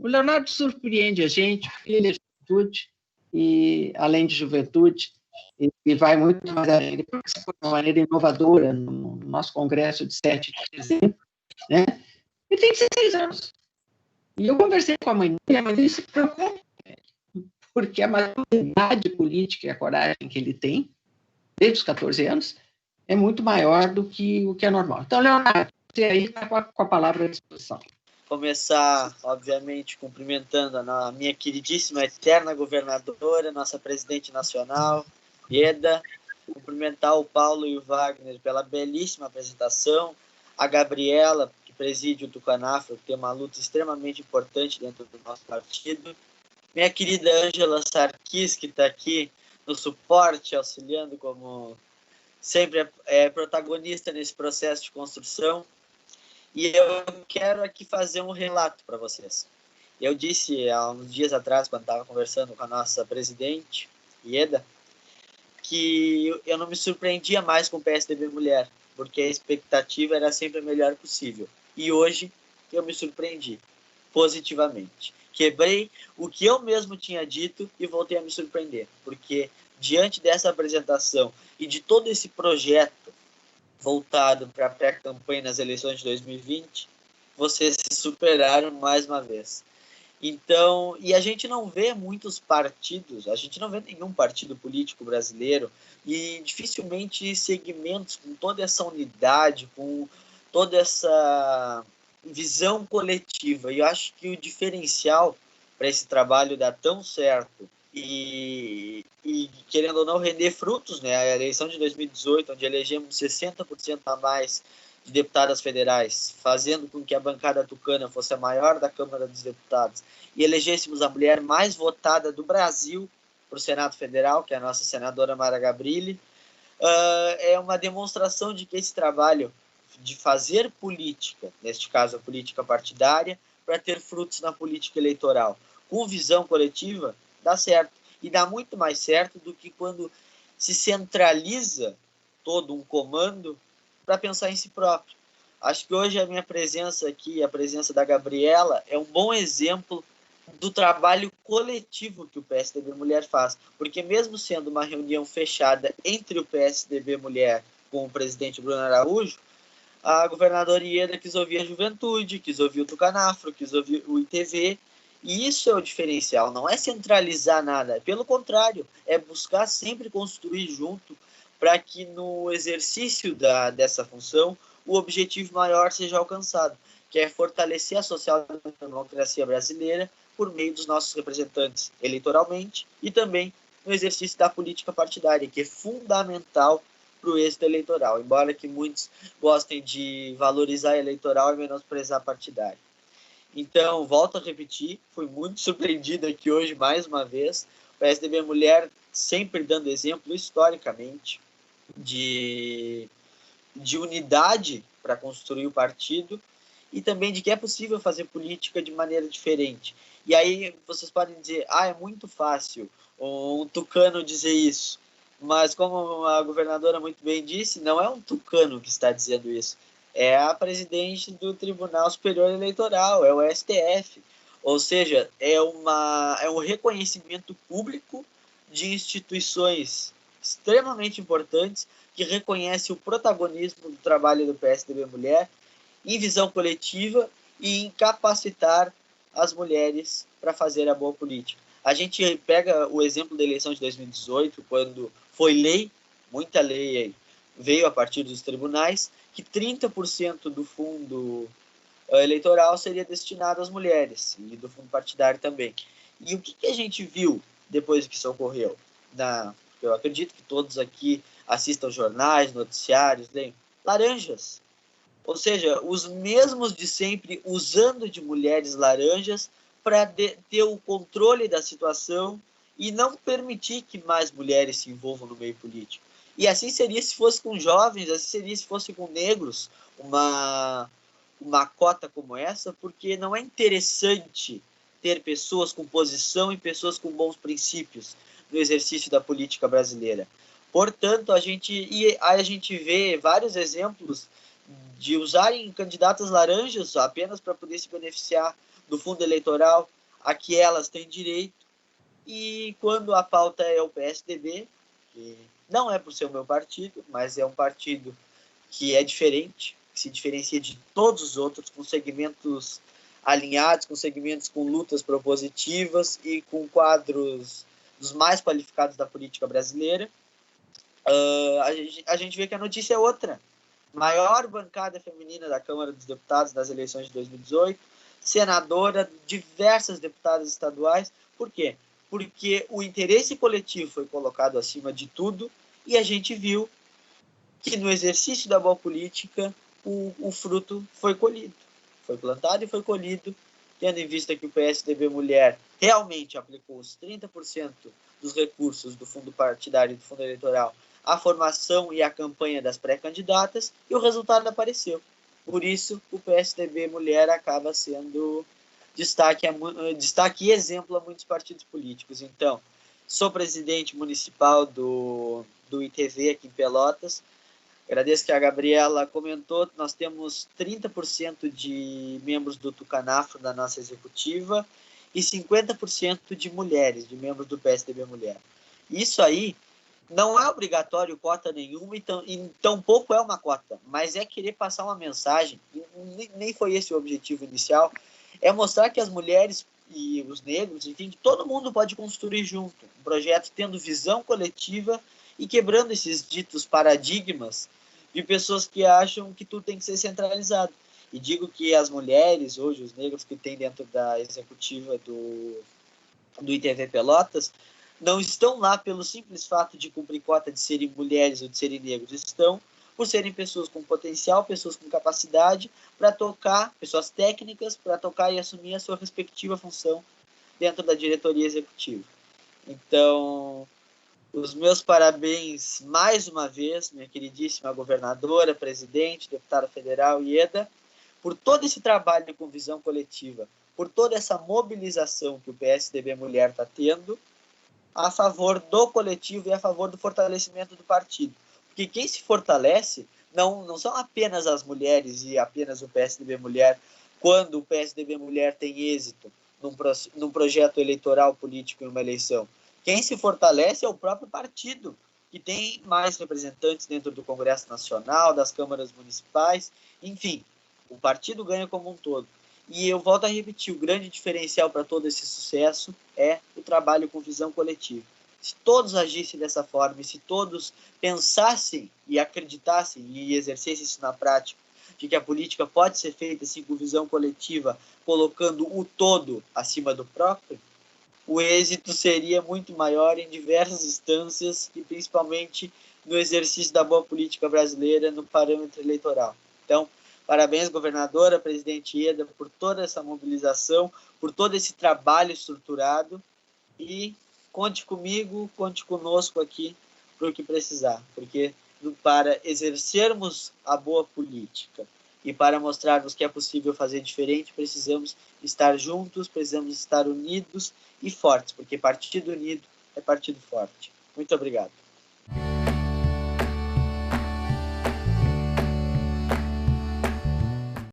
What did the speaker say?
O Leonardo surpreende a gente, porque ele é juventude, e, além de juventude, ele vai muito mais além. Ele participou de uma maneira inovadora no nosso congresso de 7 de dezembro, né? Ele tem 16 anos. E eu conversei com a mãe dele se preocupa, porque a maturidade política e a coragem que ele tem, desde os 14 anos, é muito maior do que o que é normal. Então, Leonardo, você aí está com a palavra à disposição. Começar, obviamente, cumprimentando a minha queridíssima eterna governadora, nossa presidente nacional, Ieda, cumprimentar o Paulo e o Wagner pela belíssima apresentação, a Gabriela, que preside o Tucanafro, que tem uma luta extremamente importante dentro do nosso partido, minha querida Ângela Sarkis, que está aqui no suporte, auxiliando como sempre é protagonista nesse processo de construção. E eu quero aqui fazer um relato para vocês. Eu disse há uns dias atrás, quando estava conversando com a nossa presidente, Ieda, que eu não me surpreendia mais com o PSDB Mulher, porque a expectativa era sempre a melhor possível. E hoje eu me surpreendi, positivamente. Quebrei o que eu mesmo tinha dito e voltei a me surpreender, porque diante dessa apresentação e de todo esse projeto voltado para a pré-campanha nas eleições de 2020, vocês se superaram mais uma vez. Então, e a gente não vê muitos partidos, a gente não vê nenhum partido político brasileiro e dificilmente segmentos com toda essa unidade, com toda essa visão coletiva. E eu acho que o diferencial para esse trabalho dar tão certo e querendo ou não render frutos, né? A eleição de 2018, onde elegemos 60% a mais de deputadas federais, fazendo com que a bancada tucana fosse a maior da Câmara dos Deputados, e elegêssemos a mulher mais votada do Brasil para o Senado Federal, que é a nossa senadora Mara Gabrilli, é uma demonstração de que esse trabalho de fazer política, neste caso a política partidária, para ter frutos na política eleitoral, com visão coletiva, dá certo. E dá muito mais certo do que quando se centraliza todo um comando para pensar em si próprio. Acho que hoje a minha presença aqui, a presença da Gabriela, é um bom exemplo do trabalho coletivo que o PSDB Mulher faz. Porque mesmo sendo uma reunião fechada entre o PSDB Mulher com o presidente Bruno Araújo, a governadora Ieda quis ouvir a juventude, quis ouvir o Tucanafro, quis ouvir o ITV, e isso é o diferencial, não é centralizar nada, pelo contrário, é buscar sempre construir junto para que no exercício dessa função o objetivo maior seja alcançado, que é fortalecer a social-democracia brasileira por meio dos nossos representantes eleitoralmente e também no exercício da política partidária, que é fundamental para o êxito eleitoral, embora que muitos gostem de valorizar eleitoral e menosprezar partidário. Então, volto a repetir, fui muito surpreendido aqui hoje, mais uma vez, o PSDB Mulher sempre dando exemplo, historicamente, de unidade para construir o partido e também de que é possível fazer política de maneira diferente. E aí vocês podem dizer, é muito fácil um tucano dizer isso, mas como a governadora muito bem disse, não é um tucano que está dizendo isso, é a presidente do Tribunal Superior Eleitoral, é o STF. Ou seja, é um reconhecimento público de instituições extremamente importantes que reconhece o protagonismo do trabalho do PSDB Mulher em visão coletiva e em capacitar as mulheres para fazer a boa política. A gente pega o exemplo da eleição de 2018, quando foi lei, muita lei aí, veio a partir dos tribunais, que 30% do fundo eleitoral seria destinado às mulheres, e do fundo partidário também. E o que a gente viu depois que isso ocorreu? Eu acredito que todos aqui assistam jornais, noticiários, leem. Laranjas. Ou seja, os mesmos de sempre usando de mulheres laranjas para ter o controle da situação e não permitir que mais mulheres se envolvam no meio político. E assim seria se fosse com jovens, assim seria se fosse com negros, uma cota como essa, porque não é interessante ter pessoas com posição e pessoas com bons princípios no exercício da política brasileira. Portanto, a gente vê vários exemplos de usarem candidatas laranjas apenas para poder se beneficiar do fundo eleitoral a que elas têm direito. E quando a pauta é o PSDB, que não é por ser o meu partido, mas é um partido que é diferente, que se diferencia de todos os outros, com segmentos alinhados, com segmentos com lutas propositivas e com quadros dos mais qualificados da política brasileira, a gente vê que a notícia é outra. Maior bancada feminina da Câmara dos Deputados das eleições de 2018, senadora, diversas deputadas estaduais. Por quê? Porque o interesse coletivo foi colocado acima de tudo e a gente viu que no exercício da boa política o fruto foi colhido. Foi plantado e foi colhido, tendo em vista que o PSDB Mulher realmente aplicou os 30% dos recursos do fundo partidário e do fundo eleitoral à formação e à campanha das pré-candidatas, e o resultado apareceu. Por isso, o PSDB Mulher acaba sendo destaque e exemplo a muitos partidos políticos. Então, sou presidente municipal do ITV aqui em Pelotas. Agradeço que a Gabriela comentou, nós temos 30% de membros do Tucanafro da nossa executiva e 50% de mulheres, de membros do PSDB Mulher. Isso aí não é obrigatório cota nenhuma, e tampouco é uma cota, mas é querer passar uma mensagem, nem foi esse o objetivo inicial, é mostrar que as mulheres e os negros, enfim, que todo mundo pode construir junto, um projeto tendo visão coletiva e quebrando esses ditos paradigmas de pessoas que acham que tudo tem que ser centralizado. E digo que as mulheres, hoje, os negros que tem dentro da executiva do ITV Pelotas, não estão lá pelo simples fato de cumprir cota de serem mulheres ou de serem negros, estão por serem pessoas com potencial, pessoas com capacidade para tocar, pessoas técnicas para tocar e assumir a sua respectiva função dentro da diretoria executiva. Então, os meus parabéns mais uma vez, minha queridíssima governadora, presidente, deputada federal Ieda, por todo esse trabalho com visão coletiva, por toda essa mobilização que o PSDB Mulher está tendo a favor do coletivo e a favor do fortalecimento do partido. Porque quem se fortalece não são apenas as mulheres e apenas o PSDB Mulher, quando o PSDB Mulher tem êxito num projeto eleitoral político em uma eleição. Quem se fortalece é o próprio partido, que tem mais representantes dentro do Congresso Nacional, das câmaras municipais, enfim, o partido ganha como um todo. E eu volto a repetir, o grande diferencial para todo esse sucesso é o trabalho com visão coletiva. Se todos agissem dessa forma, e se todos pensassem e acreditassem e exercessem isso na prática, de que a política pode ser feita assim, com visão coletiva, colocando o todo acima do próprio, o êxito seria muito maior em diversas instâncias e principalmente no exercício da boa política brasileira no parâmetro eleitoral. Então, parabéns, governadora, presidente Ieda, por toda essa mobilização, por todo esse trabalho estruturado e conte comigo, conte conosco aqui para o que precisar, porque para exercermos a boa política e para mostrarmos que é possível fazer diferente, precisamos estar juntos, precisamos estar unidos e fortes, porque partido unido é partido forte. Muito obrigado.